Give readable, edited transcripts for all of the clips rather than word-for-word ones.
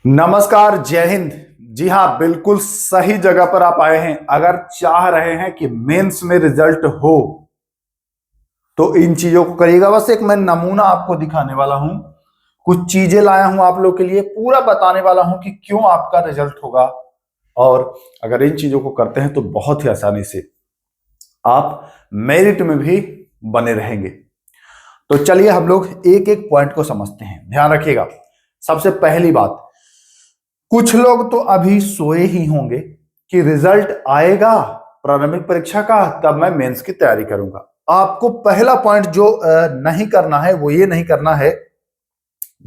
नमस्कार, जय हिंद। जी हाँ, बिल्कुल सही जगह पर आप आए हैं। अगर चाह रहे हैं कि मेंस में रिजल्ट हो तो इन चीजों को करिएगा। बस एक मैं नमूना आपको दिखाने वाला हूं, कुछ चीजें लाया हूं आप लोग के लिए, पूरा बताने वाला हूं कि क्यों आपका रिजल्ट होगा। और अगर इन चीजों को करते हैं तो बहुत ही आसानी से आप मेरिट में भी बने रहेंगे। तो चलिए हम लोग एक एक पॉइंट को समझते हैं। ध्यान रखिएगा। सबसे पहली बात, कुछ लोग तो अभी सोए ही होंगे कि रिजल्ट आएगा प्रारंभिक परीक्षा का, तब मैं मेंस की तैयारी करूंगा। आपको पहला पॉइंट जो नहीं करना है वो ये नहीं करना है,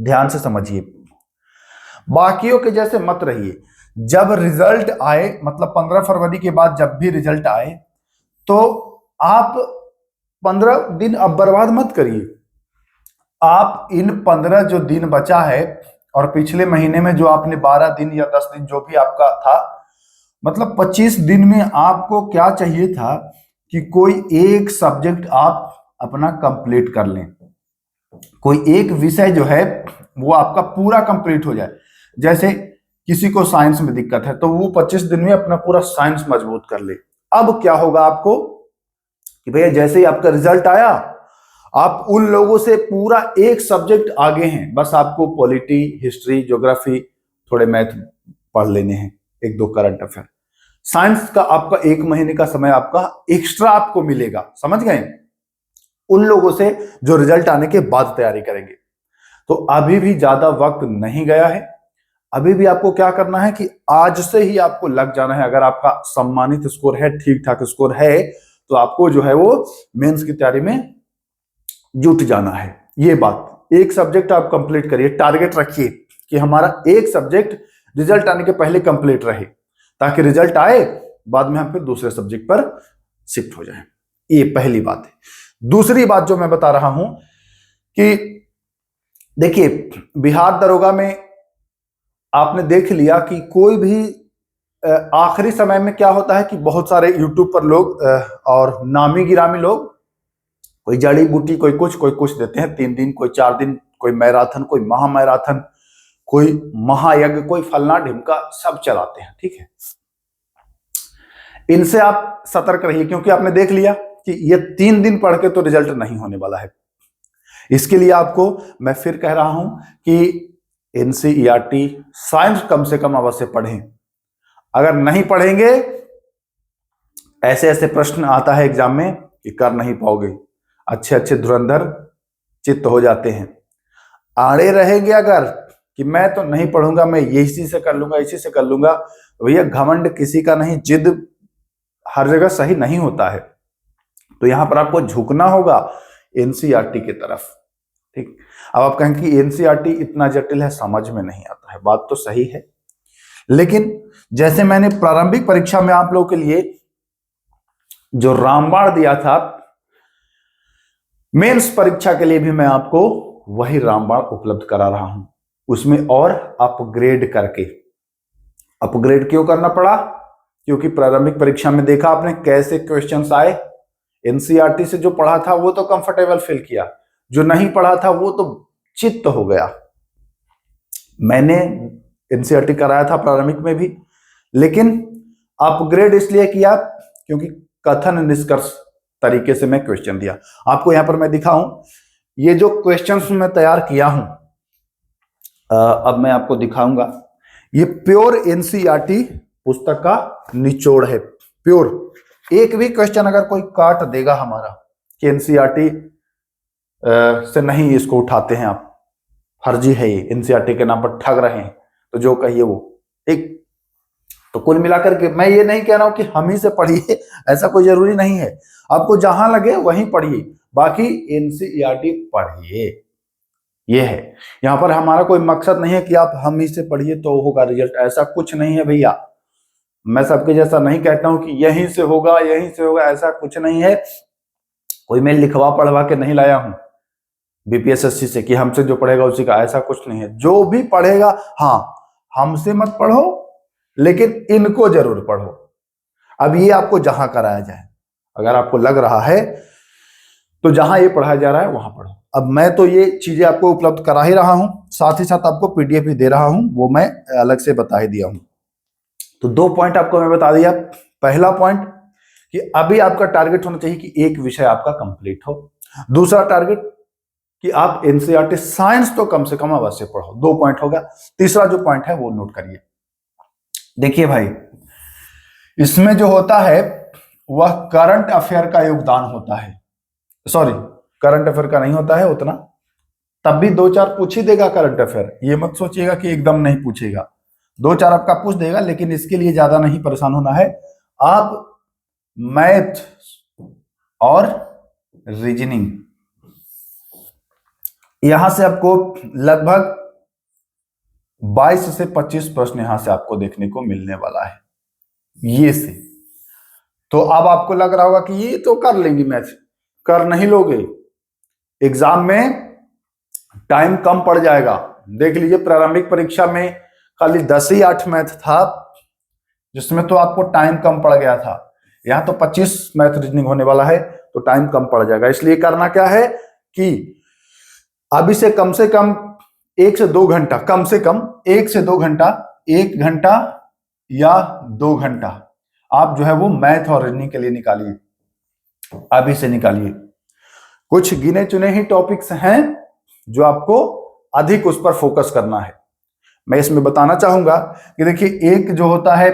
ध्यान से समझिए, बाकियों के जैसे मत रहिए। जब रिजल्ट आए, मतलब 15 फरवरी के बाद जब भी रिजल्ट आए, तो आप 15 दिन अब बर्बाद मत करिए। आप इन 15 जो दिन बचा है, और पिछले महीने में जो आपने 12 दिन या 10 दिन जो भी आपका था, मतलब 25 दिन में आपको क्या चाहिए था कि कोई एक सब्जेक्ट आप अपना कंप्लीट कर लें। कोई एक विषय जो है वो आपका पूरा कंप्लीट हो जाए। जैसे किसी को साइंस में दिक्कत है तो वो 25 दिन में अपना पूरा साइंस मजबूत कर ले। अब क्या होगा आपको कि भैया जैसे ही आपका रिजल्ट आया, आप उन लोगों से पूरा एक सब्जेक्ट आगे हैं। बस आपको पॉलिटी, हिस्ट्री, ज्योग्राफी, थोड़े मैथ पढ़ लेने हैं, एक दो करंट अफेयर। साइंस का आपका एक महीने का समय आपका एक्स्ट्रा आपको मिलेगा, समझ गए? उन लोगों से जो रिजल्ट आने के बाद तैयारी करेंगे। तो अभी भी ज्यादा वक्त नहीं गया है। अभी भी आपको क्या करना है कि आज से ही आपको लग जाना है। अगर आपका सम्मानित स्कोर है, ठीक ठाक स्कोर है, तो आपको जो है वो मेंस की तैयारी में जुट जाना है। ये बात, एक सब्जेक्ट आप कंप्लीट करिए, टारगेट रखिए कि हमारा एक सब्जेक्ट रिजल्ट आने के पहले कंप्लीट रहे, ताकि रिजल्ट आए बाद में हम फिर दूसरे सब्जेक्ट पर शिफ्ट हो जाए। ये पहली बात है। दूसरी बात जो मैं बता रहा हूं कि देखिए, बिहार दरोगा में आपने देख लिया कि कोई भी आखिरी समय में क्या होता है कि बहुत सारे यूट्यूब पर लोग और नामी गिरामी लोग कोई जड़ी बूटी, कोई कुछ देते हैं। 3 दिन, कोई 4 दिन, कोई मैराथन, कोई महामैराथन, कोई महायज्ञ, कोई फलना ढिमका, सब चलाते हैं। ठीक है, इनसे आप सतर्क रहिए, क्योंकि आपने देख लिया कि ये 3 दिन पढ़ के तो रिजल्ट नहीं होने वाला है। इसके लिए आपको मैं फिर कह रहा हूं कि एनसीईआरटी साइंस कम से कम अवश्य पढ़ें। अगर नहीं पढ़ेंगे, ऐसे ऐसे प्रश्न आता है एग्जाम में कि कर नहीं पाओगे। अच्छे अच्छे धुरंधर चित्त हो जाते हैं। आड़े रहेंगे अगर कि मैं तो नहीं पढ़ूंगा, मैं इसी से कर लूंगा, इसी से कर लूंगा, भैया घमंड किसी का नहीं, जिद हर जगह सही नहीं होता है। तो यहां पर आपको झुकना होगा एनसीईआरटी की तरफ। ठीक, अब आप कहेंगे कि एनसीईआरटी इतना जटिल है, समझ में नहीं आता है। बात तो सही है, लेकिन जैसे मैंने प्रारंभिक परीक्षा में आप लोगों के लिए जो रामबाण दिया था, मेंस परीक्षा के लिए भी मैं आपको वही रामबाण उपलब्ध करा रहा हूं, उसमें और अपग्रेड करके। अपग्रेड क्यों करना पड़ा? क्योंकि प्रारंभिक परीक्षा में देखा आपने कैसे क्वेश्चंस आए। एनसीईआरटी से जो पढ़ा था वो तो कंफर्टेबल फील किया, जो नहीं पढ़ा था वो तो चित्त हो गया। मैंने एनसीईआरटी कराया था प्रारंभिक में भी, लेकिन अपग्रेड इसलिए किया क्योंकि कथन निष्कर्ष तरीके से मैं क्वेश्चन दिया। आपको यहां पर मैं दिखाऊं, ये जो क्वेश्चंस मैं तैयार किया हूं, अब मैं आपको दिखाऊंगा। ये प्योर एनसीईआरटी पुस्तक का निचोड़ है, प्योर। एक भी क्वेश्चन अगर कोई काट देगा हमारा कि एनसीईआरटी से नहीं इसको उठाते हैं आप, फर्जी है ये, एनसीईआरटी के नाम पर ठग रहे हैं, तो जो कहिए वो। एक तो कुल मिलाकर के मैं ये नहीं कह रहा हूं कि हम ही से पढ़िए, ऐसा कोई जरूरी नहीं है। आपको जहां लगे वहीं पढ़िए, बाकी एनसीईआरटी पढ़िए। ये है, यहां पर हमारा कोई मकसद नहीं है कि आप हम ही से पढ़िए तो होगा रिजल्ट, ऐसा कुछ नहीं है भैया। मैं सबके जैसा नहीं कहता हूं कि यहीं से होगा, यहीं से होगा, ऐसा कुछ नहीं है। कोई मैं लिखवा पढ़वा के नहीं लाया हूं बीपीएसएससी से कि हमसे जो पढ़ेगा उसी का, ऐसा कुछ नहीं है। जो भी पढ़ेगा, हाँ, हमसे मत पढ़ो, लेकिन इनको जरूर पढ़ो। अब ये आपको जहां कराया जाए, अगर आपको लग रहा है तो जहां ये पढ़ाया जा रहा है वहां पढ़ो। अब मैं तो ये चीजें आपको उपलब्ध करा ही रहा हूं, साथ ही साथ आपको पीडीएफ भी दे रहा हूं, वो मैं अलग से बता ही दिया हूं। तो 2 पॉइंट आपको मैं बता दिया। पहला पॉइंट कि अभी आपका टारगेट होना चाहिए कि एक विषय आपका कंप्लीट हो। दूसरा टारगेट कि आप एनसीईआरटी साइंस तो कम से कम अवश्य पढ़ो। 2 पॉइंट हो गया। तीसरा जो पॉइंट है वो नोट करिए। देखिए भाई, इसमें जो होता है वह करंट अफेयर का योगदान होता है। सॉरी, करंट अफेयर का नहीं होता है उतना, तब भी 2-4 पूछ ही देगा करंट अफेयर। ये मत सोचिएगा कि एकदम नहीं पूछेगा, 2-4 आपका पूछ देगा, लेकिन इसके लिए ज्यादा नहीं परेशान होना है। आप मैथ और रीजनिंग, यहां से आपको लगभग 22 से 25 प्रश्न यहां से आपको देखने को मिलने वाला है ये से। तो अब आपको लग रहा होगा कि ये तो कर लेंगे मैथ, कर नहीं लोगे, एग्जाम में टाइम कम पड़ जाएगा। देख लीजिए, प्रारंभिक परीक्षा में खाली 10 ही 8 मैथ था, जिसमें तो आपको टाइम कम पड़ गया था। यहां तो 25 मैथ रीजनिंग होने वाला है, तो टाइम कम पड़ जाएगा। इसलिए करना क्या है कि अभी से कम 1 से 2 घंटा, कम से कम 1 से 2 घंटा, 1 घंटा या 2 घंटा आप जो है वो मैथ और रीजनिंग के लिए निकालिए, अभी से निकालिए। कुछ गिने चुने ही टॉपिक्स हैं जो आपको अधिक उस पर फोकस करना है। मैं इसमें बताना चाहूंगा कि देखिए, एक जो होता है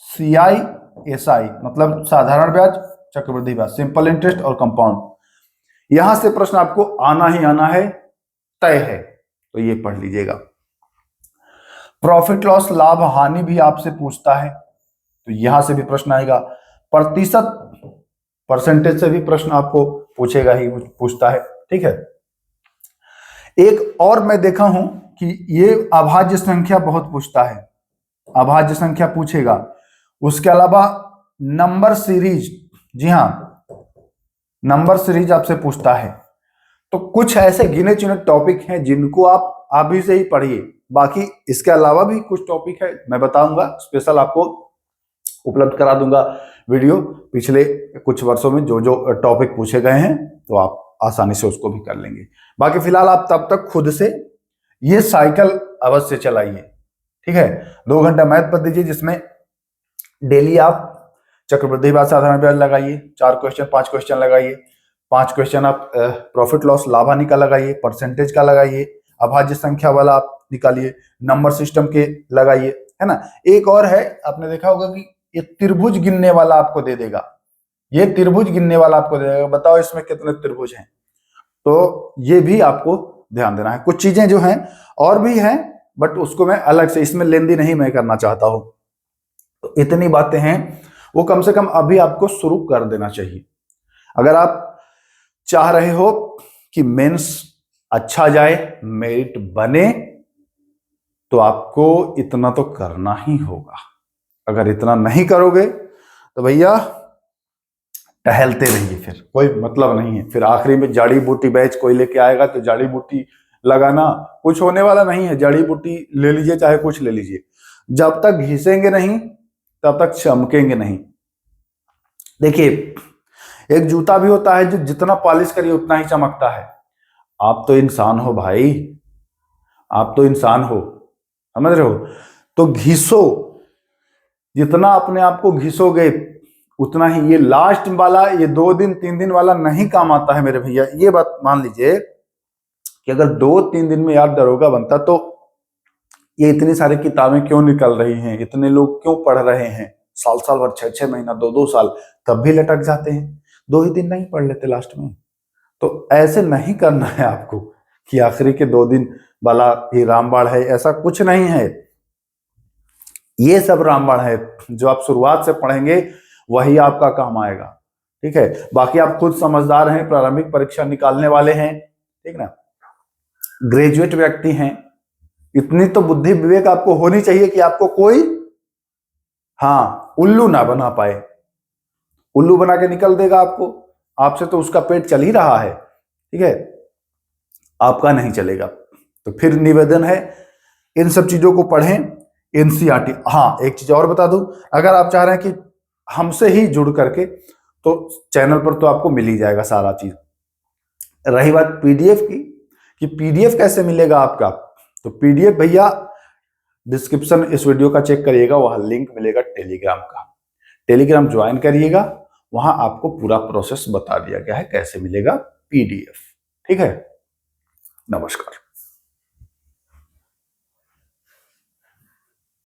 CISI, मतलब साधारण ब्याज, चक्रवृद्धि ब्याज, सिंपल इंटरेस्ट और कंपाउंड, यहां से प्रश्न आपको आना ही आना है, तय है, तो ये पढ़ लीजिएगा। प्रॉफिट लॉस, लाभ हानि भी आपसे पूछता है, तो यहां से भी प्रश्न आएगा। प्रतिशत, परसेंटेज से भी प्रश्न आपको पूछेगा ही, पूछता है, ठीक है। एक और मैं देखा हूं कि ये अभाज्य संख्या बहुत पूछता है, अभाज्य संख्या पूछेगा। उसके अलावा नंबर सीरीज, जी हां, नंबर सीरीज आपसे पूछता है। तो कुछ ऐसे गिने चुने टॉपिक हैं जिनको आप अभी से ही पढ़िए। बाकी इसके अलावा भी कुछ टॉपिक है, मैं बताऊंगा, स्पेशल आपको उपलब्ध करा दूंगा वीडियो, पिछले कुछ वर्षों में जो जो टॉपिक पूछे गए हैं, तो आप आसानी से उसको भी कर लेंगे। बाकी फिलहाल आप तब तक खुद से ये साइकिल अवश्य चलाइए, ठीक है। 2 घंटा मैथ पढ़ दीजिए, जिसमें डेली आप चक्रवृद्धि ब्याज, साधारण ब्याज लगाइए, 4 क्वेश्चन 5 क्वेश्चन लगाइए, 5 क्वेश्चन आप प्रॉफिट लॉस, लाभ हानि का लगाइए, परसेंटेज का लगाइए, अभाज्य संख्या वाला आप निकालिए, नंबर सिस्टम के लगाइए, है ना। एक और है, आपने देखा होगा कि ये त्रिभुज गिनने वाला आपको दे देगा, ये त्रिभुज गिनने वाला आपको दे देगा, बताओ इसमें कितने त्रिभुज हैं। तो ये भी आपको ध्यान देना है। कुछ चीजें जो हैं और भी हैं, बट उसको मैं अलग से, इसमें लेंदी नहीं मैं करना चाहता हूं। तो इतनी बातें हैं, वो कम से कम अभी आपको शुरू कर देना चाहिए। अगर आप चाह रहे हो कि मेंस अच्छा जाए, मेरिट बने, तो आपको इतना तो करना ही होगा। अगर इतना नहीं करोगे तो भैया टहलते रहिए, फिर कोई मतलब नहीं है। फिर आखिरी में जड़ी बूटी बैच कोई लेके आएगा तो जड़ी बूटी लगाना कुछ होने वाला नहीं है। जड़ी बूटी ले लीजिए, चाहे कुछ ले लीजिए, जब तक घिसेंगे नहीं तब तक चमकेंगे नहीं। देखिए, एक जूता भी होता है जो जितना पॉलिश करिए उतना ही चमकता है। आप तो इंसान हो भाई, आप तो इंसान हो, समझ रहे हो। तो घिसो, जितना अपने आप को घिसोगे उतना ही ये लास्ट वाला, ये 2 दिन 3 दिन वाला नहीं काम आता है मेरे भैया। ये बात मान लीजिए कि अगर 2-3 दिन में यार दरोगा बनता, तो ये इतनी सारी किताबें क्यों निकल रही हैं, इतने लोग क्यों पढ़ रहे हैं, साल साल भर, 6-6 महीना, 2-2 साल, तब भी लटक जाते हैं। 2 ही दिन नहीं पढ़ लेते लास्ट में। तो ऐसे नहीं करना है आपको कि आखिरी के 2 दिन वाला ही रामबाण है, ऐसा कुछ नहीं है। ये सब रामबाण है, जो आप शुरुआत से पढ़ेंगे वही आपका काम आएगा, ठीक है। बाकी आप खुद समझदार हैं, प्रारंभिक परीक्षा निकालने वाले हैं, ठीक ना, ग्रेजुएट व्यक्ति हैं, इतनी तो बुद्धि विवेक आपको होनी चाहिए कि आपको कोई उल्लू ना बना पाए। उल्लू बना के निकल देगा आपको, आपसे तो उसका पेट चल ही रहा है, ठीक है, आपका नहीं चलेगा। तो फिर निवेदन है, इन सब चीजों को पढ़ें, एनसीईआरटी। एक चीज और बता दूं, अगर आप चाह रहे हैं कि हमसे ही जुड़ करके, तो चैनल पर तो आपको मिल ही जाएगा सारा चीज। रही बात पीडीएफ की, कि पीडीएफ कैसे मिलेगा आपका, तो पीडीएफ भैया डिस्क्रिप्शन इस वीडियो का चेक करिएगा, वहां लिंक मिलेगा टेलीग्राम का। टेलीग्राम ज्वाइन करिएगा, वहां आपको पूरा प्रोसेस बता दिया गया है कैसे मिलेगा पीडीएफ। ठीक है, नमस्कार।